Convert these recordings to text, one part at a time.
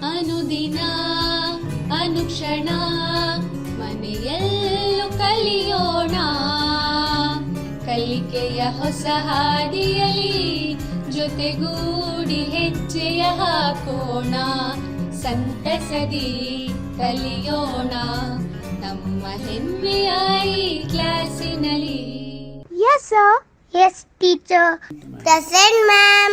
ಅನುದಿನ ಅನುಕ್ಷಣ ಮನೆಯಲ್ಲೂ ಕಲಿಯೋಣ, ಕಲಿಕೆಯ ಹೊಸ ಹಾದಿಯಲ್ಲಿ ಜೊತೆಗೂಡಿ ಹೆಜ್ಜೆಯ ಹಾಕೋಣ, ಸಂತಸದಿ ಕಲಿಯೋಣ ನಮ್ಮ ಹೆಮ್ಮೆಯ ಈ ಕ್ಲಾಸಿನಲ್ಲಿ. Yes sir. Yes teacher. Present ma'am.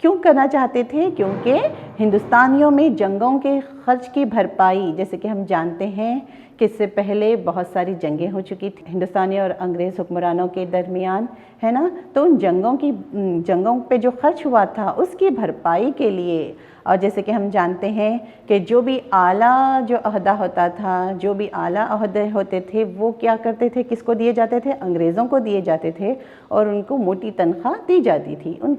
کیوں کرنا چاہتے تھے؟ کیونکہ ہندوستانیوں میں جنگوں کے خرچ کی بھرپائی، جیسے کہ ہم جانتے ہیں کہ اس سے پہلے بہت ساری جنگیں ہو چکی تھیں ہندوستانیوں اور انگریز حکمرانوں کے درمیان، ہے نا، تو ان جنگوں پہ جو خرچ ہوا تھا اس کی بھرپائی کے لیے، اور جیسے کہ ہم جانتے ہیں کہ جو بھی اعلیٰ جو عہدہ ہوتا تھا، جو بھی اعلیٰ عہدے ہوتے تھے، وہ کیا کرتے تھے، کس کو دیے جاتے تھے؟ انگریزوں کو دیے جاتے تھے، اور ان کو موٹی تنخواہ دی جاتی تھی۔ ان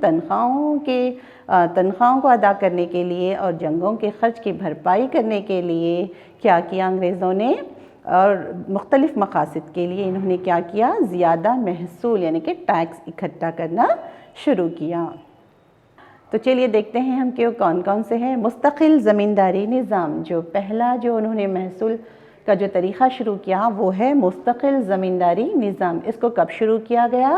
تنخواہوں کو ادا کرنے کے لیے اور جنگوں کے خرچ کی بھرپائی کرنے کے لیے کیا کیا انگریزوں نے، اور مختلف مقاصد کے لیے انہوں نے کیا کیا؟ زیادہ محصول یعنی کہ ٹیکس اکٹھا کرنا شروع کیا۔ تو چلیے دیکھتے ہیں ہم کہ کون کون سے ہیں۔ مستقل زمینداری نظام، جو پہلا جو انہوں نے محصول کا جو طریقہ شروع کیا وہ ہے مستقل زمینداری نظام۔ اس کو کب شروع کیا گیا؟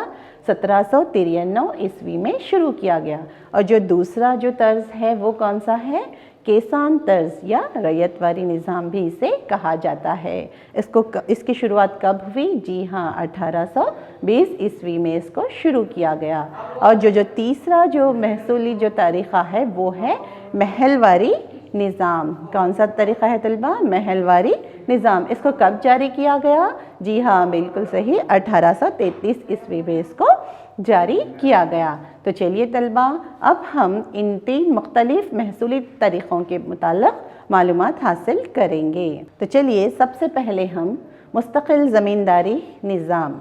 1793 عیسوی میں شروع کیا گیا۔ اور جو دوسرا جو طرز ہے وہ کون سا ہے؟ کیسان طرز یا رعیت واری نظام بھی اسے کہا جاتا ہے۔ اس کی شروعات کب ہوئی؟ جی ہاں، 1820 عیسوی میں اس کو شروع کیا گیا۔ اور جو تیسرا جو محصولی جو طریقہ ہے وہ ہے محل واری نظام۔ کون سا طریقہ ہے طلبہ؟ محل واری نظام۔ اس کو کب جاری کیا گیا؟ جی ہاں، بالکل صحیح، 1833 عیسوی میں اس کو جاری کیا گیا۔ تو چلیے طلبہ، اب ہم ان 3 مختلف محصولی طریقوں کے متعلق معلومات حاصل کریں گے۔ تو چلیے سب سے پہلے ہم مستقل زمینداری نظام،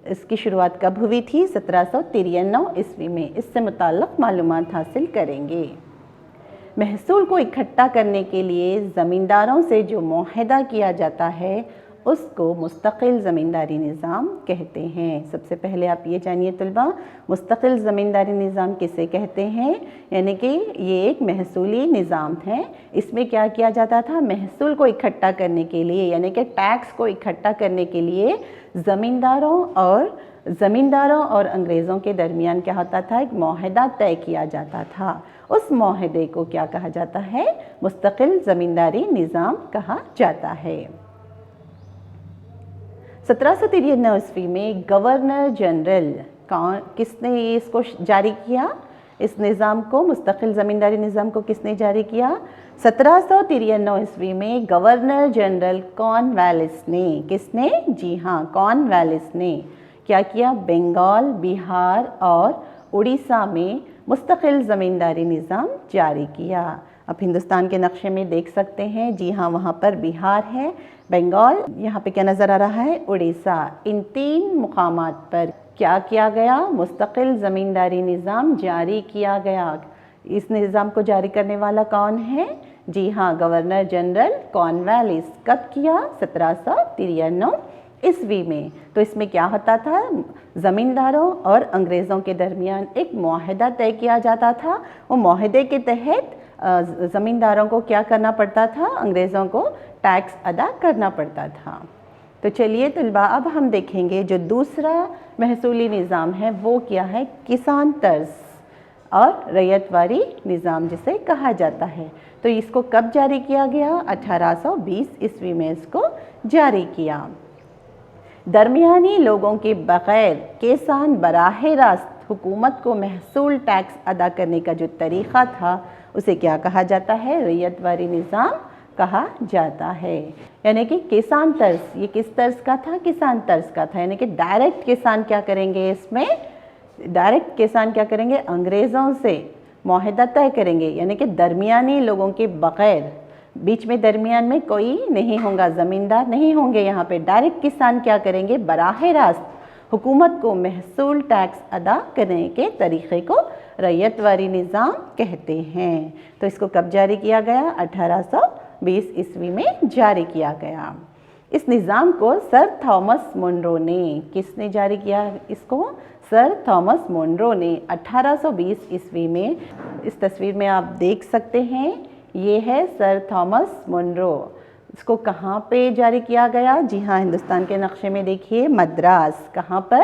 اس کی شروعات کب ہوئی تھی؟ 1793 عیسوی میں۔ اس سے متعلق معلومات حاصل کریں گے۔ محصول کو اکٹھا کرنے کے لیے زمینداروں سے جو معاہدہ کیا جاتا ہے اس کو مستقل زمینداری نظام کہتے ہیں۔ سب سے پہلے آپ یہ جانیے طلبہ، مستقل زمینداری نظام کسے کہتے ہیں؟ یعنی کہ یہ ایک محصولی نظام ہے۔ اس میں کیا کیا جاتا تھا؟ محصول کو اکٹھا کرنے کے لیے یعنی کہ ٹیکس کو اکٹھا کرنے کے لیے زمینداروں اور انگریزوں کے درمیان کیا ہوتا تھا؟ ایک معاہدہ طے کیا جاتا تھا۔ اس معاہدے کو کیا کہا جاتا ہے؟ مستقل زمینداری نظام کہا جاتا ہے۔ 1793 عیسوی میں گورنر جنرل کس نے اس کو جاری کیا؟ اس نظام کو، مستقل زمینداری نظام کو کس نے جاری کیا؟ 1793 عیسوی میں گورنر جنرل کارن والیس نے۔ کس نے؟ جی ہاں، کارن والیس نے کیا کیا؟ بنگال، بہار اور اڑیسہ میں مستقل زمینداری نظام جاری کیا۔ اب ہندوستان کے نقشے میں دیکھ سکتے ہیں، جی ہاں، وہاں پر بہار ہے، بنگال، یہاں پہ کیا نظر آ رہا ہے؟ اڑیسہ۔ ان 3 مقامات پر کیا کیا گیا؟ مستقل زمینداری نظام جاری کیا گیا۔ اس نظام کو جاری کرنے والا کون ہے؟ جی ہاں، گورنر جنرل کارن والیس۔ کب کیا؟ 1793 عیسوی میں۔ تو اس میں کیا ہوتا تھا؟ زمینداروں اور انگریزوں کے درمیان ایک معاہدہ طے کیا جاتا تھا۔ وہ معاہدے کے تحت زمینداروں کو کیا کرنا پڑتا تھا؟ انگریزوں کو ٹیکس ادا کرنا پڑتا تھا۔ تو چلیے طلبہ، اب ہم دیکھیں گے جو دوسرا محصولی نظام ہے وہ کیا ہے؟ کسان طرز اور رعیت واری نظام جسے کہا جاتا ہے۔ تو اس کو کب جاری کیا گیا؟ 1820 عیسوی میں اس کو جاری کیا۔ درمیانی لوگوں کے بغیر کسان براہ راست حکومت کو محصول ٹیکس ادا کرنے کا جو طریقہ تھا اسے کیا کہا جاتا ہے؟ رعیت واری نظام کہا جاتا ہے۔ یعنی کہ کسان طرز، یہ کس طرز کا تھا؟ کسان طرز کا تھا۔ یعنی کہ ڈائریکٹ کسان کیا کریں گے؟ اس میں ڈائریکٹ کسان کیا کریں گے؟ انگریزوں سے معاہدہ طے کریں گے، یعنی کہ درمیانی لوگوں کے بغیر، بیچ میں درمیان میں کوئی نہیں ہوگا، زمیندار نہیں ہوں گے یہاں پہ۔ ڈائریکٹ کسان کیا کریں گے؟ براہ راست حکومت کو محصول ٹیکس ادا کرنے کے طریقے کو رعیت واری نظام کہتے ہیں۔ تو اس کو کب جاری کیا گیا؟ 1820 عیسوی میں جاری کیا گیا۔ اس نظام کو سر تھامس منرو نے، کس نے جاری کیا اس کو؟ سر تھامس منرو نے 1820 عیسوی میں۔ اس تصویر میں آپ دیکھ سکتے ہیں، یہ ہے سر تھامس منرو۔ اس کو کہاں پہ جاری کیا گیا؟ جی ہاں، ہندوستان کے نقشے میں دیکھیے، مدراس۔ کہاں پر؟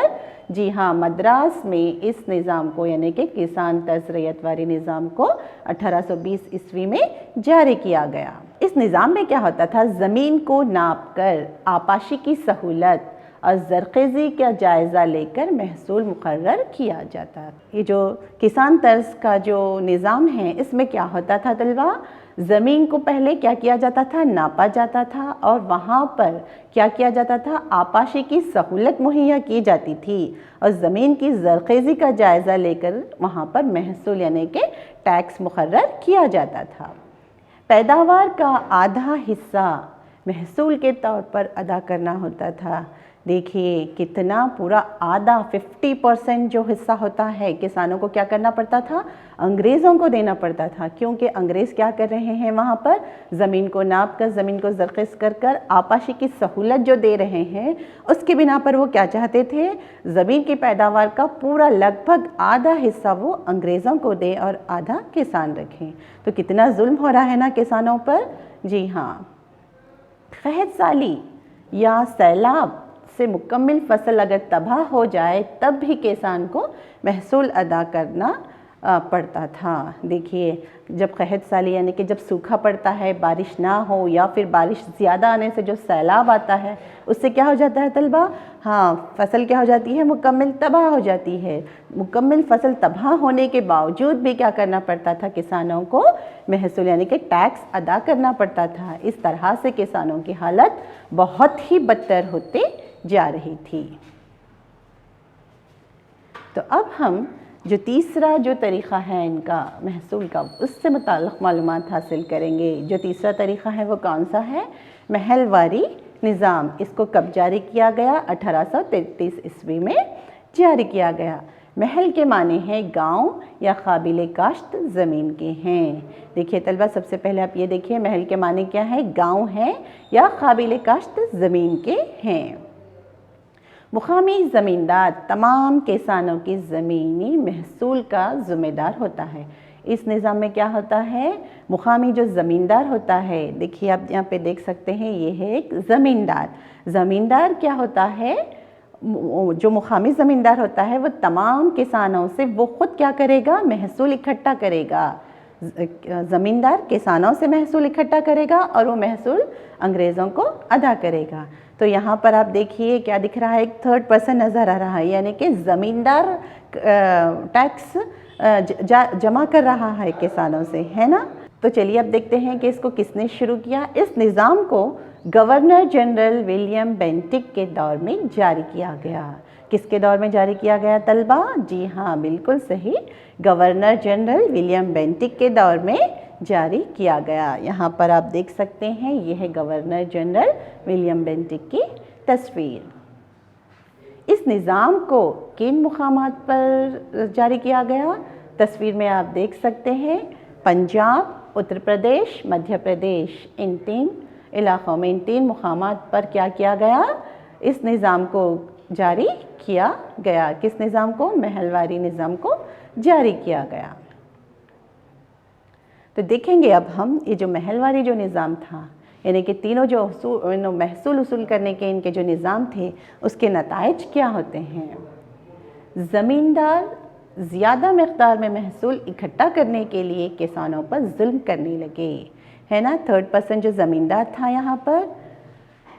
جی ہاں، مدراس میں اس نظام کو یعنی کہ کسان طرز رعیت واری نظام کو 1820 عیسوی میں جاری کیا گیا۔ اس نظام میں کیا ہوتا تھا؟ زمین کو ناپ کر آپاشی کی سہولت اور زرخیزی کا جائزہ لے کر محصول مقرر کیا جاتا. یہ جو کسان طرز کا جو نظام ہے اس میں کیا ہوتا تھا طلبہ؟ زمین کو پہلے کیا کیا جاتا تھا؟ ناپا جاتا تھا اور وہاں پر کیا کیا جاتا تھا؟ آپاشی کی سہولت مہیا کی جاتی تھی اور زمین کی زرخیزی کا جائزہ لے کر وہاں پر محصول یعنی کہ ٹیکس مقرر کیا جاتا تھا. پیداوار کا آدھا حصہ محصول کے طور پر ادا کرنا ہوتا تھا. دیکھیے کتنا پورا آدھا 50% جو حصہ ہوتا ہے کسانوں کو کیا کرنا پڑتا تھا؟ انگریزوں کو دینا پڑتا تھا. کیونکہ انگریز کیا کر رہے ہیں وہاں پر؟ زمین کو ناپ کر زمین کو زرخیز کر آپاشی کی سہولت جو دے رہے ہیں اس کی بنا پر وہ کیا چاہتے تھے؟ زمین کی پیداوار کا پورا لگ بھگ آدھا حصہ وہ انگریزوں کو دے اور آدھا کسان رکھیں. تو کتنا ظلم ہو رہا ہے نا کسانوں پر. جی ہاں، قحط سالی یا سیلاب سے مکمل فصل اگر تباہ ہو جائے تب بھی کسان کو محصول ادا کرنا پڑتا تھا. دیکھیے جب قحط سالی یعنی کہ جب سوکھا پڑتا ہے، بارش نہ ہو یا پھر بارش زیادہ آنے سے جو سیلاب آتا ہے اس سے کیا ہو جاتا ہے طلبہ؟ ہاں، فصل کیا ہو جاتی ہے؟ مکمل تباہ ہو جاتی ہے. مکمل فصل تباہ ہونے کے باوجود بھی کیا کرنا پڑتا تھا کسانوں کو؟ محصول یعنی کہ ٹیکس ادا کرنا پڑتا تھا. اس طرح سے کسانوں کی حالت بہت ہی بدتر ہوتے جا رہی تھی. تو اب ہم جو تیسرا جو طریقہ ہے ان کا محصول کا اس سے متعلق معلومات حاصل کریں گے. جو تیسرا طریقہ ہے وہ کون سا ہے؟ محل واری نظام. اس کو کب جاری کیا گیا؟ 1833 عیسوی میں جاری کیا گیا. محل کے معنی ہیں گاؤں یا قابل کاشت زمین کے ہیں. دیکھیے طلبہ سب سے پہلے آپ یہ دیکھیے محل کے معنی کیا ہے؟ گاؤں ہے یا قابل کاشت زمین کے ہیں. مقامی زمیندار تمام کسانوں کی زمینی محصول کا ذمہ دار ہوتا ہے. اس نظام میں کیا ہوتا ہے؟ مقامی جو زمیندار ہوتا ہے، دیکھیے آپ یہاں پہ دیکھ سکتے ہیں یہ ہے ایک زمیندار. زمیندار کیا ہوتا ہے؟ جو مقامی زمیندار ہوتا ہے وہ تمام کسانوں سے وہ خود کیا کرے گا؟ محصول اکٹھا کرے گا. زمیندار کسانوں سے محصول اکٹھا کرے گا اور وہ محصول انگریزوں کو ادا کرے گا. تو یہاں پر آپ دیکھیے کیا دکھ رہا ہے؟ ایک تھرڈ پرسن نظر آ رہا ہے، یعنی کہ زمیندار ٹیکس جمع کر رہا ہے کسانوں سے، ہے نا. تو چلیے اب دیکھتے ہیں کہ اس کو کس نے شروع کیا. اس نظام کو گورنر جنرل ولیم بینٹک کے دور میں جاری کیا گیا. کس کے دور میں جاری کیا گیا طلبہ؟ جی ہاں بالکل صحیح، گورنر جنرل ولیم بینٹک کے دور میں جاری کیا گیا. یہاں پر آپ دیکھ سکتے ہیں یہ ہے گورنر جنرل ولیم بینٹک کی تصویر. اس نظام کو کن مقامات پر جاری کیا گیا؟ تصویر میں آپ دیکھ سکتے ہیں پنجاب، اتر پردیش، مدھیہ پردیش. ان 3 علاقوں میں ان 3 مقامات پر کیا کیا گیا؟ اس نظام کو جاری کیا گیا. کس نظام کو؟ محلواری نظام کو جاری کیا گیا. تو دیکھیں گے اب ہم یہ جو محلواری جو نظام تھا یعنی کہ تینوں جو محصول اصول کرنے کے ان کے جو نظام تھے اس کے نتائج کیا ہوتے ہیں؟ زمیندار زیادہ مقدار میں محصول اکٹھا کرنے کے لیے کسانوں پر ظلم کرنے لگے، ہے نا. تھرڈ پرسن جو زمیندار تھا یہاں پر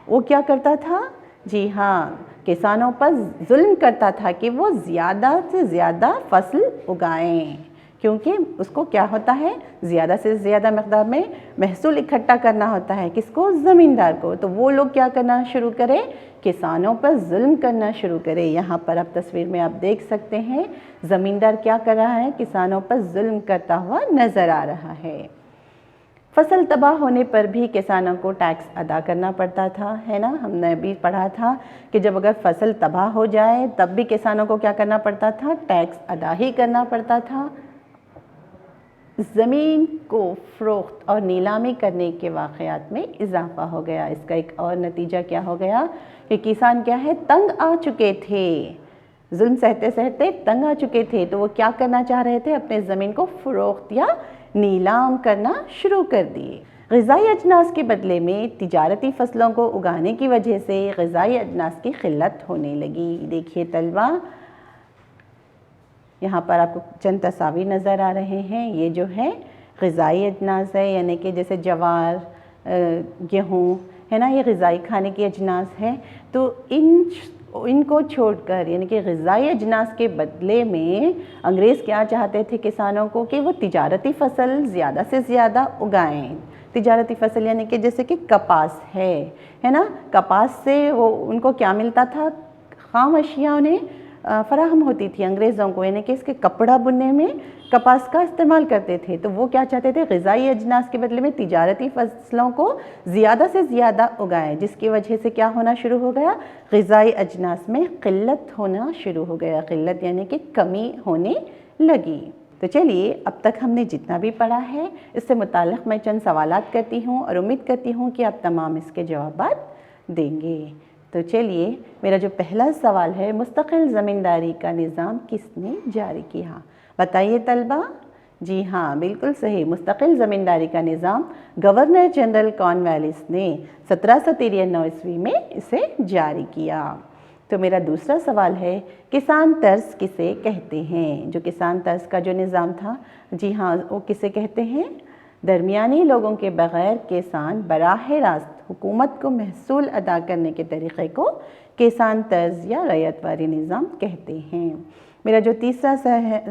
وہ کیا کرتا تھا؟ جی ہاں، کسانوں پر ظلم کرتا تھا کہ وہ زیادہ سے زیادہ فصل اگائیں. کیونکہ اس کو کیا ہوتا ہے؟ زیادہ سے زیادہ مقدار میں محصول اکٹھا کرنا ہوتا ہے. کس کو؟ زمیندار کو. تو وہ لوگ کیا کرنا شروع کرے؟ کسانوں پر ظلم کرنا شروع کرے. یہاں پر آپ تصویر میں آپ دیکھ سکتے ہیں زمیندار کیا کر رہا ہے؟ کسانوں پر ظلم کرتا ہوا نظر آ رہا ہے. فصل تباہ ہونے پر بھی کسانوں کو ٹیکس ادا کرنا پڑتا تھا، ہے نا. ہم نے بھی پڑھا تھا کہ جب اگر فصل تباہ ہو جائے تب بھی کسانوں کو کیا کرنا پڑتا تھا؟ ٹیکس ادا ہی کرنا پڑتا تھا. زمین کو فروخت اور نیلامی کرنے کے واقعات میں اضافہ ہو گیا. اس کا ایک اور نتیجہ کیا ہو گیا کہ کسان کیا ہے؟ تنگ آ چکے تھے، ظلم سہتے سہتے تنگ آ چکے تھے. تو وہ کیا کرنا چاہ رہے تھے؟ اپنے زمین کو فروخت یا نیلام کرنا شروع کر دیے. غذائی اجناس کے بدلے میں تجارتی فصلوں کو اگانے کی وجہ سے غذائی اجناس کی قلت ہونے لگی. دیکھیے طلبہ یہاں پر آپ کو چند تصاویر نظر آ رہے ہیں. یہ جو ہے غذائی اجناس ہے، یعنی کہ جیسے جوار، گیہوں، ہے نا، یہ غذائی کھانے کی اجناس ہیں، تو ان کو چھوڑ کر یعنی کہ غذائی اجناس کے بدلے میں انگریز کیا چاہتے تھے کسانوں کو کہ وہ تجارتی فصل زیادہ سے زیادہ اگائیں۔ تجارتی فصل یعنی کہ جیسے کہ کپاس ہے نا، کپاس سے وہ ان کو کیا ملتا تھا، خام اشیاء انہیں فراہم ہوتی تھی انگریزوں کو، یعنی کہ اس کے کپڑا بننے میں کپاس کا استعمال کرتے تھے۔ تو وہ کیا چاہتے تھے، غذائی اجناس کے بدلے میں تجارتی فصلوں کو زیادہ سے زیادہ اگائیں، جس کی وجہ سے کیا ہونا شروع ہو گیا، غذائی اجناس میں قلت ہونا شروع ہو گیا۔ قلت یعنی کہ کمی ہونے لگی۔ تو چلیے اب تک ہم نے جتنا بھی پڑھا ہے اس سے متعلق میں چند سوالات کرتی ہوں اور امید کرتی ہوں کہ آپ تمام اس کے جوابات دیں گے۔ تو چلیے میرا جو پہلا سوال ہے، مستقل زمینداری کا نظام کس نے جاری کیا؟ بتائیے طلبہ۔ جی ہاں، بالکل صحیح، مستقل زمینداری کا نظام گورنر جنرل کارنوالیس نے 1793 عیسوی میں اسے جاری کیا۔ تو میرا دوسرا سوال ہے، کسان طرز کسے کہتے ہیں؟ جو کسان طرز کا جو نظام تھا، جی ہاں، وہ کسے کہتے ہیں؟ درمیانی لوگوں کے بغیر کسان براہ راست حکومت کو محصول ادا کرنے کے طریقے کو کسان طرز یا رعیت واری نظام کہتے ہیں۔ میرا جو تیسرا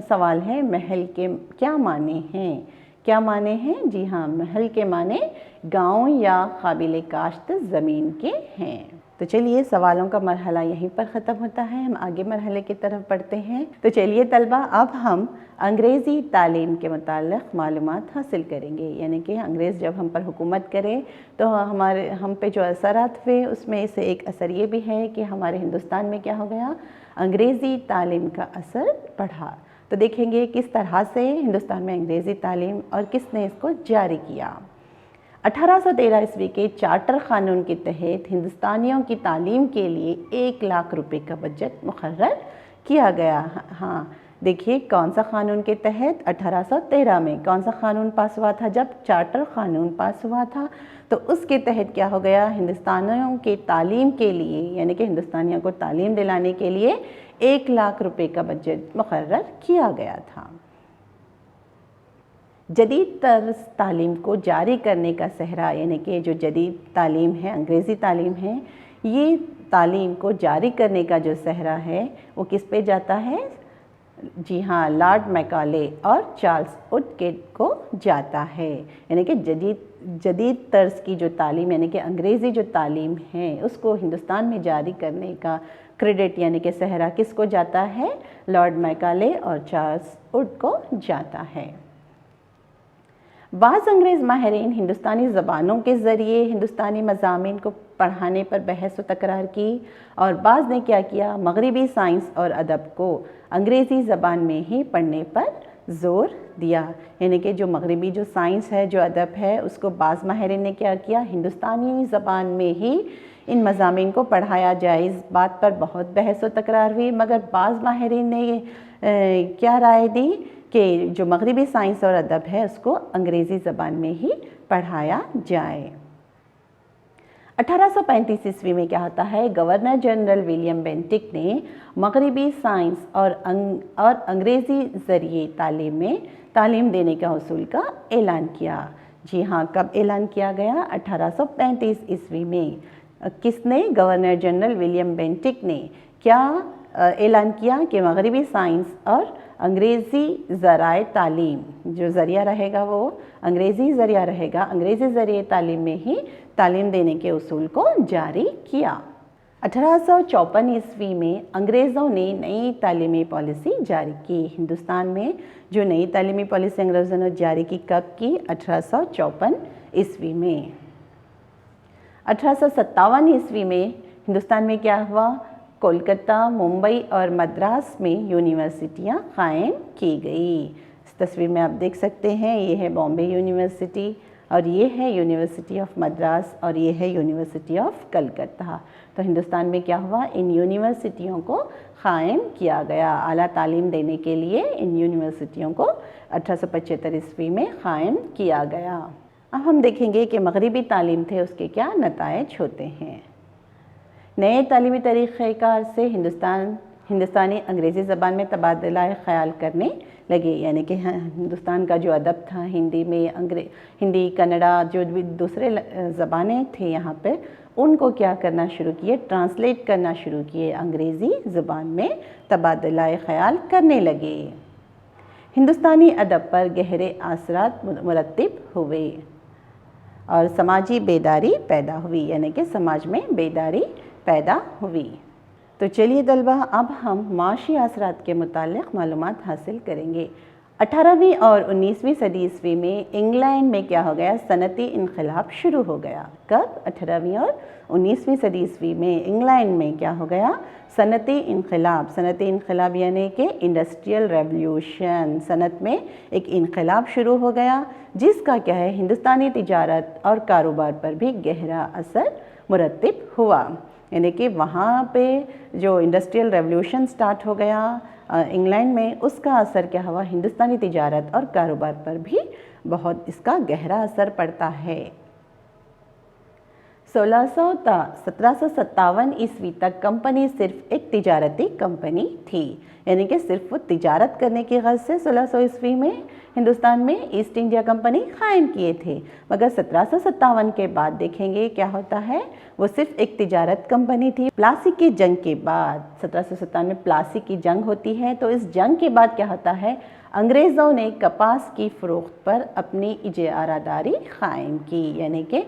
سوال ہے، محل کے کیا معنی ہیں؟ کیا معنی ہیں؟ جی ہاں، محل کے معنی گاؤں یا قابل کاشت زمین کے ہیں۔ تو چلیے سوالوں کا مرحلہ یہیں پر ختم ہوتا ہے، ہم آگے مرحلے کی طرف بڑھتے ہیں۔ تو چلیے طلبہ، اب ہم انگریزی تعلیم کے متعلق معلومات حاصل کریں گے، یعنی کہ انگریز جب ہم پر حکومت کرے تو ہم پہ جو اثرات ہوئے اس میں سے ایک اثر یہ بھی ہے کہ ہمارے ہندوستان میں کیا ہو گیا، انگریزی تعلیم کا اثر پڑھا۔ تو دیکھیں گے کس طرح سے ہندوستان میں انگریزی تعلیم اور کس نے اس کو جاری کیا۔ 1813 عیسوی کے چارٹر قانون کے تحت ہندوستانیوں کی تعلیم کے لیے 1 لاکھ روپے کا بجٹ مقرر کیا گیا۔ ہاں دیکھیے کون سا قانون کے تحت، 1813 میں کون سا قانون پاس ہوا تھا، جب چارٹر قانون پاس ہوا تھا تو اس کے تحت کیا ہو گیا، ہندوستانیوں کی تعلیم کے لیے یعنی کہ ہندوستانیوں کو تعلیم دلانے کے لیے 1 لاکھ روپے کا بجٹ مقرر کیا گیا تھا۔ جدید طرز تعلیم کو جاری کرنے کا سہرا، یعنی کہ جو جدید تعلیم ہے، انگریزی تعلیم ہے، یہ تعلیم کو جاری کرنے کا جو سہرا ہے وہ کس پہ جاتا ہے؟ جی ہاں، لارڈ میکالے اور چارلس وڈکیڈ کو جاتا ہے۔ یعنی کہ جدید طرز کی جو تعلیم یعنی کہ انگریزی جو تعلیم ہے اس کو ہندوستان میں جاری کرنے کا کریڈٹ یعنی کہ سہرا کس کو جاتا ہے؟ لارڈ میکالے اور چارلس وڈ کو جاتا ہے۔ بعض انگریز ماہرین ہندوستانی زبانوں کے ذریعے ہندوستانی مضامین کو پڑھانے پر بحث و تکرار کی، اور بعض نے کیا کیا، مغربی سائنس اور ادب کو انگریزی زبان میں ہی پڑھنے پر زور دیا۔ یعنی کہ جو مغربی جو سائنس ہے، جو ادب ہے، اس کو بعض ماہرین نے کیا کیا، ہندوستانی زبان میں ہی ان مضامین کو پڑھایا جائے۔ اس بات پر بہت بحث و تکرار ہوئی، مگر بعض ماہرین نے کیا رائے دی کہ جو مغربی سائنس اور ادب ہے اس کو انگریزی زبان میں ہی پڑھایا جائے۔ 1835 عیسوی میں کیا ہوتا ہے، گورنر جنرل ولیم بینٹک نے مغربی سائنس اور انگریزی ذریعے تعلیم دینے کا اصول کا اعلان کیا۔ جی ہاں، کب اعلان کیا گیا؟ 1835 عیسوی میں۔ کس نے؟ گورنر جنرل ولیم بینٹک نے کیا اعلان کیا کہ مغربی سائنس اور انگریزی ذرائع تعلیم، جو ذریعہ رہے گا وہ انگریزی ذریعہ رہے گا، انگریزی ذریعے تعلیم میں ہی تعلیم دینے کے اصول کو جاری کیا۔ 1854 عیسوی میں انگریزوں نے نئی تعلیمی پالیسی جاری کی۔ ہندوستان میں جو نئی تعلیمی پالیسی انگریزوں نے جاری کی کب کی؟ 1854 عیسوی میں۔ 1857 عیسوی میں ہندوستان میں کیا ہوا؟ کولکتہ، ممبئی اور مدراس میں یونیورسٹیاں قائم کی گئی۔ اس تصویر میں آپ دیکھ سکتے ہیں، یہ ہے بامبے یونیورسٹی اور یہ ہے یونیورسٹی آف مدراس اور یہ ہے یونیورسٹی آف کلکتہ۔ تو ہندوستان میں کیا ہوا؟ ان یونیورسٹیوں کو قائم کیا گیا۔ اعلیٰ تعلیم دینے کے لیے ان یونیورسٹیوں کو 1875 عیسوی میں قائم کیا گیا۔ اب ہم دیکھیں گے کہ مغربی تعلیم تھے اس کے کیا نتائج ہوتے ہیں۔ نئے تعلیمی طریقہ کار سے ہندوستانی انگریزی زبان میں تبادلہ خیال کرنے لگے، یعنی کہ ہندوستان کا جو ادب تھا ہندی میں، ہندی کنڑا جو بھی دوسرے زبانیں تھے یہاں پہ، ان کو کیا کرنا شروع کیے، ٹرانسلیٹ کرنا شروع کیے، انگریزی زبان میں تبادلہ خیال کرنے لگے۔ ہندوستانی ادب پر گہرے اثرات مرتب ہوئے اور سماجی بیداری پیدا ہوئی، یعنی کہ سماج میں بیداری پیدا ہوئی۔ تو چلیے طلبہ، اب ہم معاشی اثرات کے متعلق معلومات حاصل کریں گے۔ 18ویں اور 19ویں صدی عیسوی میں انگلینڈ میں کیا ہو گیا، صنعتی انقلاب شروع ہو گیا۔ کب؟ 18ویں اور 19ویں صدی عیسوی میں انگلینڈ میں کیا ہو گیا، صنعتی انقلاب۔ صنعتی انقلاب یعنی کہ انڈسٹریل ریولوشن، صنعت میں ایک انقلاب شروع ہو گیا، جس کا کیا ہے، ہندوستانی تجارت اور کاروبار پر بھی گہرا اثر مرتب ہوا۔ یعنی کہ وہاں پہ جو انڈسٹریل ریولوشن سٹارٹ ہو گیا انگلینڈ میں، اس کا اثر کیا ہوا، ہندوستانی تجارت اور کاروبار پر بھی بہت اس کا گہرا اثر پڑتا ہے۔ 1600 تا 1757 عیسوی تک کمپنی صرف ایک تجارتی کمپنی تھی، یعنی کہ صرف وہ تجارت کرنے کی غرض سے 1600 عیسوی میں ہندوستان میں ایسٹ انڈیا کمپنی قائم کیے تھے، مگر 1757 کے بعد دیکھیں گے کیا ہوتا ہے، وہ صرف ایک تجارت کمپنی تھی۔ پلاسی کی جنگ کے بعد 1757 میں پلاسی کی جنگ ہوتی ہے، تو اس جنگ کے بعد کیا ہوتا ہے، انگریزوں نے کپاس کی فروخت پر اپنی اجارہ داری قائم کی۔ یعنی کہ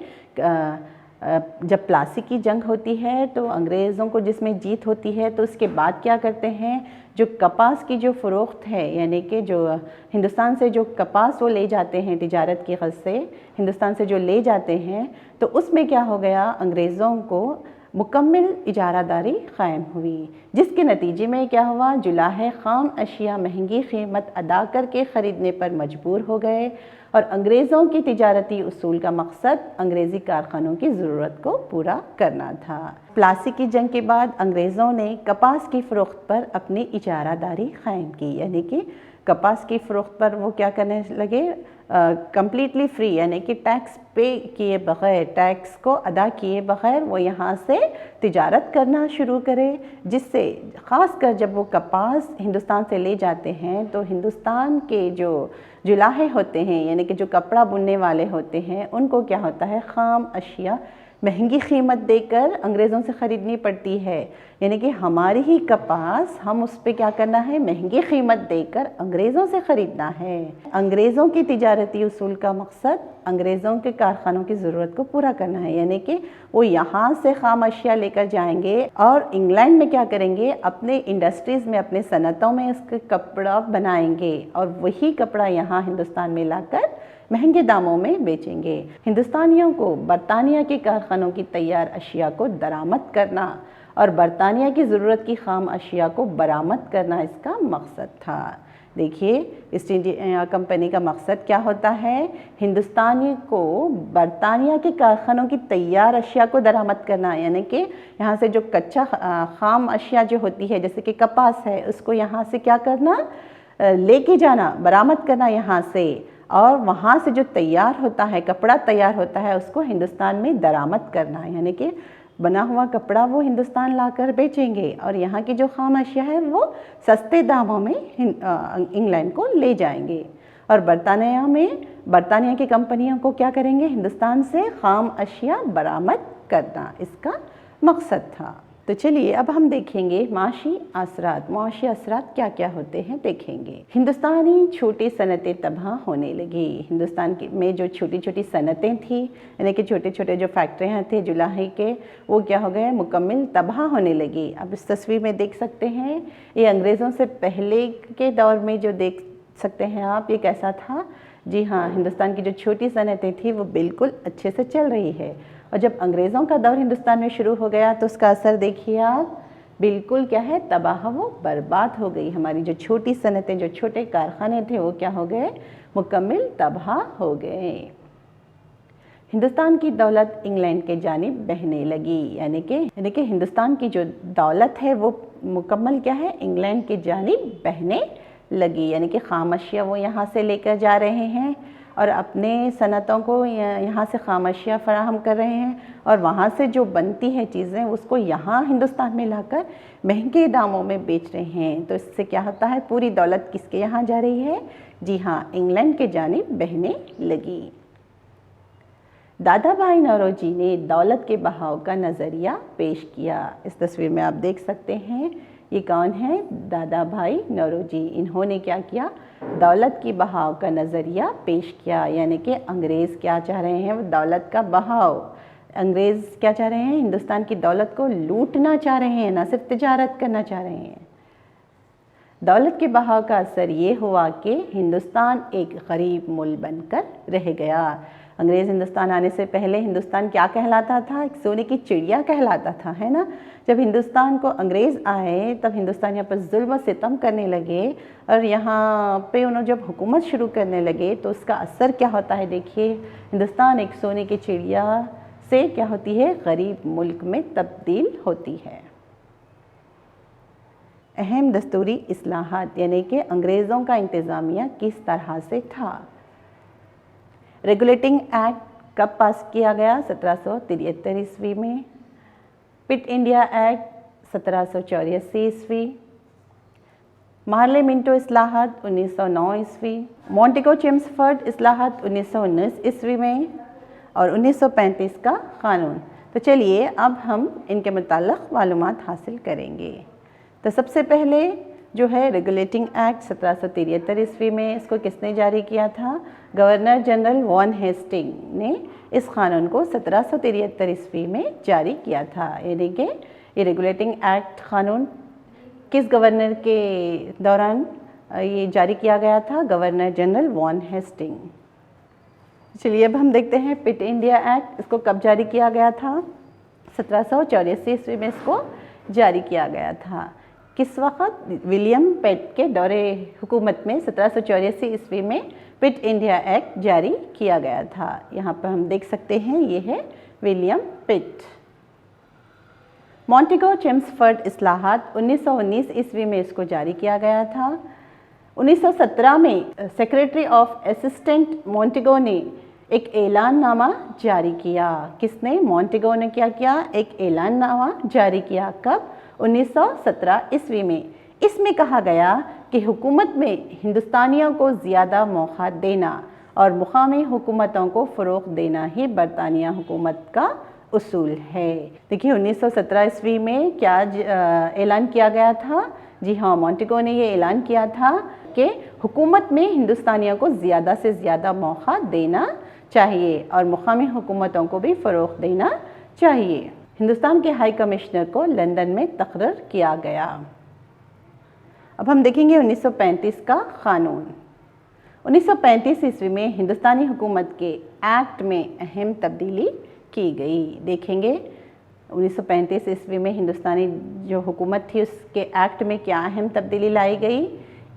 جب پلاسی کی جنگ ہوتی ہے تو انگریزوں کو جس میں جیت ہوتی ہے، تو اس کے بعد کیا کرتے ہیں، جو کپاس کی جو فروخت ہے، یعنی کہ جو ہندوستان سے جو کپاس وہ لے جاتے ہیں تجارت کی غرض سے، ہندوستان سے جو لے جاتے ہیں، تو اس میں کیا ہو گیا، انگریزوں کو مکمل اجارہ داری قائم ہوئی، جس کے نتیجے میں کیا ہوا، جلاہے خام اشیاء مہنگی قیمت ادا کر کے خریدنے پر مجبور ہو گئے، اور انگریزوں کی تجارتی اصول کا مقصد انگریزی کارخانوں کی ضرورت کو پورا کرنا تھا۔ پلاسی کی جنگ کے بعد انگریزوں نے کپاس کی فروخت پر اپنی اجارہ داری قائم کی، یعنی کہ کپاس کی فروخت پر وہ کیا کرنے لگے، کمپلیٹلی فری، یعنی کہ ٹیکس پے کیے بغیر، ٹیکس کو ادا کیے بغیر وہ یہاں سے تجارت کرنا شروع کرے، جس سے خاص کر جب وہ کپاس ہندوستان سے لے جاتے ہیں تو ہندوستان کے جو جلاہے ہوتے ہیں، یعنی کہ جو کپڑا بننے والے ہوتے ہیں، ان کو کیا ہوتا ہے، خام اشیاء مہنگی قیمت دے کر انگریزوں سے خریدنی پڑتی ہے، یعنی کہ ہماری ہی کپاس ہم اس پہ کیا کرنا ہے، مہنگی قیمت دے کر انگریزوں سے خریدنا ہے۔ انگریزوں کی تجارتی اصول کا مقصد انگریزوں کے کارخانوں کی ضرورت کو پورا کرنا ہے، یعنی کہ وہ یہاں سے خام اشیاء لے کر جائیں گے اور انگلینڈ میں کیا کریں گے، اپنے انڈسٹریز میں، اپنے صنعتوں میں اس کے کپڑا بنائیں گے، اور وہی کپڑا یہاں ہندوستان میں لا کر مہنگے داموں میں بیچیں گے۔ ہندوستانیوں کو برطانیہ کے کارخانوں کی تیار اشیاء کو درآمد کرنا اور برطانیہ کی ضرورت کی خام اشیاء کو برآمد کرنا اس کا مقصد تھا۔ دیکھیے ایسٹ انڈیا کمپنی کا مقصد کیا ہوتا ہے، ہندوستانی کو برطانیہ کے کارخانوں کی تیار اشیاء کو درآمد کرنا، یعنی کہ یہاں سے جو کچا خام اشیاء جو ہوتی ہے جیسے کہ کپاس ہے، اس کو یہاں سے کیا کرنا، لے کے جانا، برآمد کرنا یہاں سے، اور وہاں سے جو تیار ہوتا ہے، کپڑا تیار ہوتا ہے، اس کو ہندوستان میں درآمد کرنا، یعنی کہ بنا ہوا کپڑا وہ ہندوستان لا کر بیچیں گے، اور یہاں کی جو خام اشیاء ہے وہ سستے داموں میں انگلینڈ کو لے جائیں گے، اور برطانیہ کی کمپنیوں کو کیا کریں گے، ہندوستان سے خام اشیاء برآمد کرنا اس کا مقصد تھا۔ تو چلیے اب ہم دیکھیں گے معاشی اثرات کیا کیا ہوتے ہیں، دیکھیں گے۔ ہندوستانی چھوٹی صنعتیں تباہ ہونے لگی۔ ہندوستان میں جو چھوٹی چھوٹی صنعتیں تھیں، یعنی کہ چھوٹے چھوٹے جو فیکٹریاں تھے جلاہے کے، وہ کیا ہو گئے، مکمل تباہ ہونے لگی۔ اب اس تصویر میں دیکھ سکتے ہیں، یہ انگریزوں سے پہلے کے دور میں جو دیکھ سکتے ہیں آپ، یہ کیسا تھا، جی ہاں، ہندوستان کی جو چھوٹی صنعتیں تھیں وہ بالکل اچھے سے چل رہی ہے، اور جب انگریزوں کا دور ہندوستان میں شروع ہو گیا تو اس کا اثر دیکھیے آپ، بالکل کیا ہے، تباہ و برباد ہو گئی۔ ہماری جو چھوٹی صنعتیں، جو چھوٹے کارخانے تھے، وہ کیا ہو گئے، مکمل تباہ ہو گئے۔ ہندوستان کی دولت انگلینڈ کے جانب بہنے لگی، یعنی کہ ہندوستان کی جو دولت ہے وہ مکمل کیا ہے، انگلینڈ کی جانب بہنے لگی، یعنی کہ خام اشیاء وہ یہاں سے لے کر جا رہے ہیں، اور اپنے صنعتوں کو یہاں سے خام اشیاء فراہم کر رہے ہیں اور وہاں سے جو بنتی ہیں چیزیں اس کو یہاں ہندوستان میں لا کر مہنگے داموں میں بیچ رہے ہیں، تو اس سے کیا ہوتا ہے، پوری دولت کس کے یہاں جا رہی ہے؟ جی ہاں، انگلینڈ کے جانب بہنے لگی۔ دادا بھائی نوروجی نے دولت کے بہاؤ کا نظریہ پیش کیا۔ اس تصویر میں آپ دیکھ سکتے ہیں یہ کون ہے؟ دادا بھائی نوروجی۔ انہوں نے کیا کیا؟ دولت کی بہاؤ کا نظریہ پیش کیا، یعنی کہ انگریز کیا چاہ رہے ہیں؟ وہ دولت کا بہاؤ۔ انگریز کیا چاہ رہے ہیں؟ ہندوستان کی دولت کو لوٹنا چاہ رہے ہیں، نہ صرف تجارت کرنا چاہ رہے ہیں۔ دولت کے بہاؤ کا اثر یہ ہوا کہ ہندوستان ایک غریب ملک بن کر رہ گیا۔ انگریز ہندوستان آنے سے پہلے ہندوستان کیا کہلاتا تھا؟ ایک سونے کی چڑیا کہلاتا تھا، ہے نا؟ جب ہندوستان کو انگریز آئے تب ہندوستانیوں پر ظلم و ستم کرنے لگے اور یہاں پہ انہوں جب حکومت شروع کرنے لگے تو اس کا اثر کیا ہوتا ہے؟ دیکھیے، ہندوستان ایک سونے کی چڑیا سے کیا ہوتی ہے؟ غریب ملک میں تبدیل ہوتی ہے۔ اہم دستوری اصلاحات، یعنی کہ انگریزوں کا انتظامیہ کس طرح سے تھا؟ ریگولیٹنگ ایکٹ کب پاس کیا گیا؟ 1773 عیسوی میں۔ پٹ انڈیا ایکٹ 1784 عیسوی۔ مارلے منٹو اصلاحات 1909 عیسوی۔ مونٹیگو چیمسفورڈ اصلاحات 1919 عیسوی میں، اور 1935 کا قانون۔ تو چلیے اب ہم ان کے متعلق معلومات حاصل کریں گے۔ تو سب سے پہلے جو ہے ریگولیٹنگ ایکٹ 1773 عیسوی میں، اس کو کس نے جاری کیا تھا؟ گورنر جنرل وان ہیسٹنگ نے اس قانون کو 1773 عیسوی میں جاری کیا تھا، یعنی کہ یہ ریگولیٹنگ ایکٹ قانون کس گورنر کے دوران یہ جاری کیا گیا تھا؟ گورنر جنرل وان ہیسٹنگ۔ چلیے اب ہم دیکھتے ہیں پٹ انڈیا ایکٹ، اس کو کب جاری کیا گیا تھا؟ 1784 عیسوی میں اس کو جاری کیا گیا تھا۔ کس وقت؟ ولیم پٹ کے دور حکومت میں 1784 عیسوی میں پٹ انڈیا ایکٹ جاری کیا گیا تھا۔ یہاں پر ہم دیکھ سکتے ہیں یہ ہے ولیم پٹ۔ مونٹیگو چیمسفورڈ اصلاحات 1919 عیسوی میں اس کو جاری کیا گیا تھا۔ 1917 میں سیکریٹری آف اسسٹنٹ مونٹیگو نے ایک اعلان نامہ جاری کیا۔ کس نے؟ مونٹیگو نے کیا کیا؟ ایک اعلان نامہ جاری کیا۔ کب؟ 1917 عیسوی میں۔ اس میں کہا گیا کہ حکومت میں ہندوستانیوں کو زیادہ موقع دینا اور مقامی حکومتوں کو فروغ دینا ہی برطانیہ حکومت کا اصول ہے۔ دیکھیے 1917 عیسوی میں کیا اعلان کیا گیا تھا؟ جی ہاں، مونٹیگو نے یہ اعلان کیا تھا کہ حکومت میں ہندوستانیوں کو زیادہ سے زیادہ موقع دینا چاہیے اور مقامی حکومتوں کو بھی فروغ دینا چاہیے۔ ہندوستان کے ہائی کمشنر کو لندن میں تقرر کیا گیا۔ اب ہم دیکھیں گے 1935 کا قانون۔ 1935 عیسوی میں ہندوستانی حکومت کے ایکٹ میں اہم تبدیلی کی گئی۔ دیکھیں گے 1935 عیسوی میں ہندوستانی جو حکومت تھی اس کے ایکٹ میں کیا اہم تبدیلی لائی گئی؟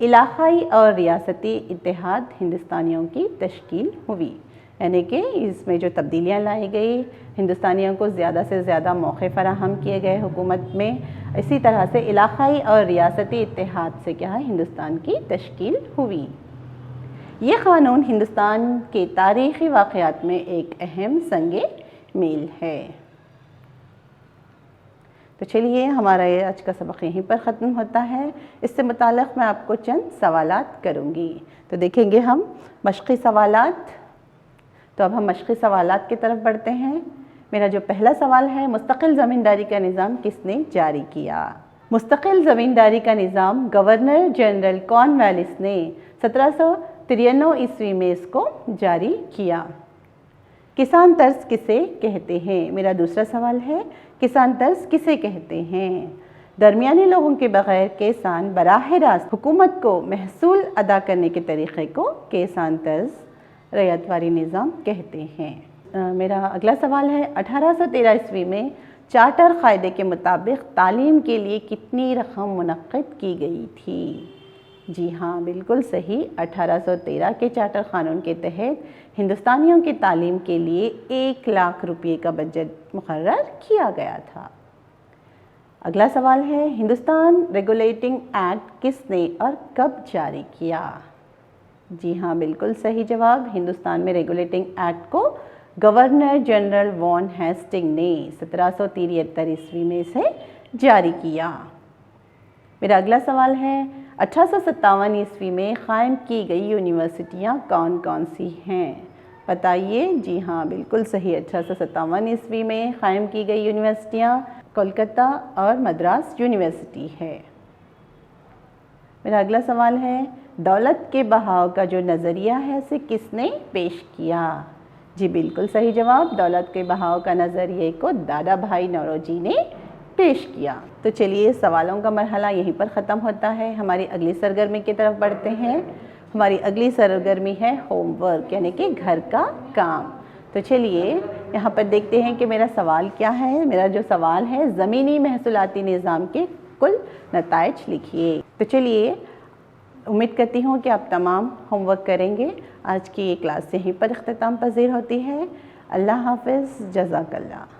علاقائی اور ریاستی اتحاد ہندوستانیوں کی تشکیل ہوئی، یعنی کہ اس میں جو تبدیلیاں لائی گئی، ہندوستانیوں کو زیادہ سے زیادہ موقع فراہم کیے گئے حکومت میں، اسی طرح سے علاقائی اور ریاستی اتحاد سے کیا ہے ہندوستان کی تشکیل ہوئی۔ یہ قانون ہندوستان کے تاریخی واقعات میں ایک اہم سنگ میل ہے۔ تو چلیے ہمارا یہ آج کا سبق یہیں پر ختم ہوتا ہے۔ اس سے متعلق میں آپ کو چند سوالات کروں گی۔ تو دیکھیں گے ہم مشقی سوالات۔ تو اب ہم مشقی سوالات کی طرف بڑھتے ہیں۔ میرا جو پہلا سوال ہے، مستقل زمینداری کا نظام کس نے جاری کیا؟ مستقل زمینداری کا نظام گورنر جنرل کارن والیس نے 1793 عیسوی میں اس کو جاری کیا۔ کسان طرز کسے کہتے ہیں؟ میرا دوسرا سوال ہے، کسان طرز کسے کہتے ہیں؟ درمیانی لوگوں کے بغیر کسان براہ راست حکومت کو محصول ادا کرنے کے طریقے کو کسان طرز رعیت واری نظام کہتے ہیں۔ میرا اگلا سوال ہے، 1813 عیسوی میں چارٹر قاعدے کے مطابق تعلیم کے لیے کتنی رقم منعقد کی گئی تھی؟ جی ہاں، بالکل صحیح، 1813 کے چارٹر قانون کے تحت ہندوستانیوں کی تعلیم کے لیے 1 لاکھ روپے کا بجٹ مقرر کیا گیا تھا۔ اگلا سوال ہے، ہندوستان ریگولیٹنگ ایکٹ کس نے اور کب جاری کیا؟ جی ہاں بالکل صحیح جواب. ہندوستان میں ریگولیٹنگ ایکٹ کو گورنر جنرل وان ہیسٹنگ نے 1773 عیسوی میں اسے جاری کیا. میرا اگلا سوال ہے 1857 عیسوی میں قائم کی گئی یونیورسٹیاں کون کون سی ہیں؟ بتائیے. جی ہاں بالکل صحیح. 1857 عیسوی میں قائم کی گئی یونیورسٹیاں کولکتہ اور مدراس یونیورسٹی ہے. میرا اگلا سوال ہے دولت کے بہاؤ کا جو نظریہ ہے اسے کس نے پیش کیا؟ جی بالکل صحیح جواب. دولت کے بہاؤ کا نظریے کو دادا بھائی نوروجی نے پیش کیا. تو چلیے سوالوں کا مرحلہ یہیں پر ختم ہوتا ہے. ہماری اگلی سرگرمی کی طرف بڑھتے ہیں. ہماری اگلی سرگرمی ہے ہوم ورک یعنی کہ گھر کا کام. تو چلیے یہاں پر دیکھتے ہیں کہ میرا سوال کیا ہے. میرا جو سوال ہے زمینی محصولاتی نظام کے کل نتائج لکھیے. تو چلیے امید کرتی ہوں کہ آپ تمام ہوم ورک کریں گے. آج کی یہ کلاس یہیں پر اختتام پذیر ہوتی ہے. اللہ حافظ. جزاک اللہ.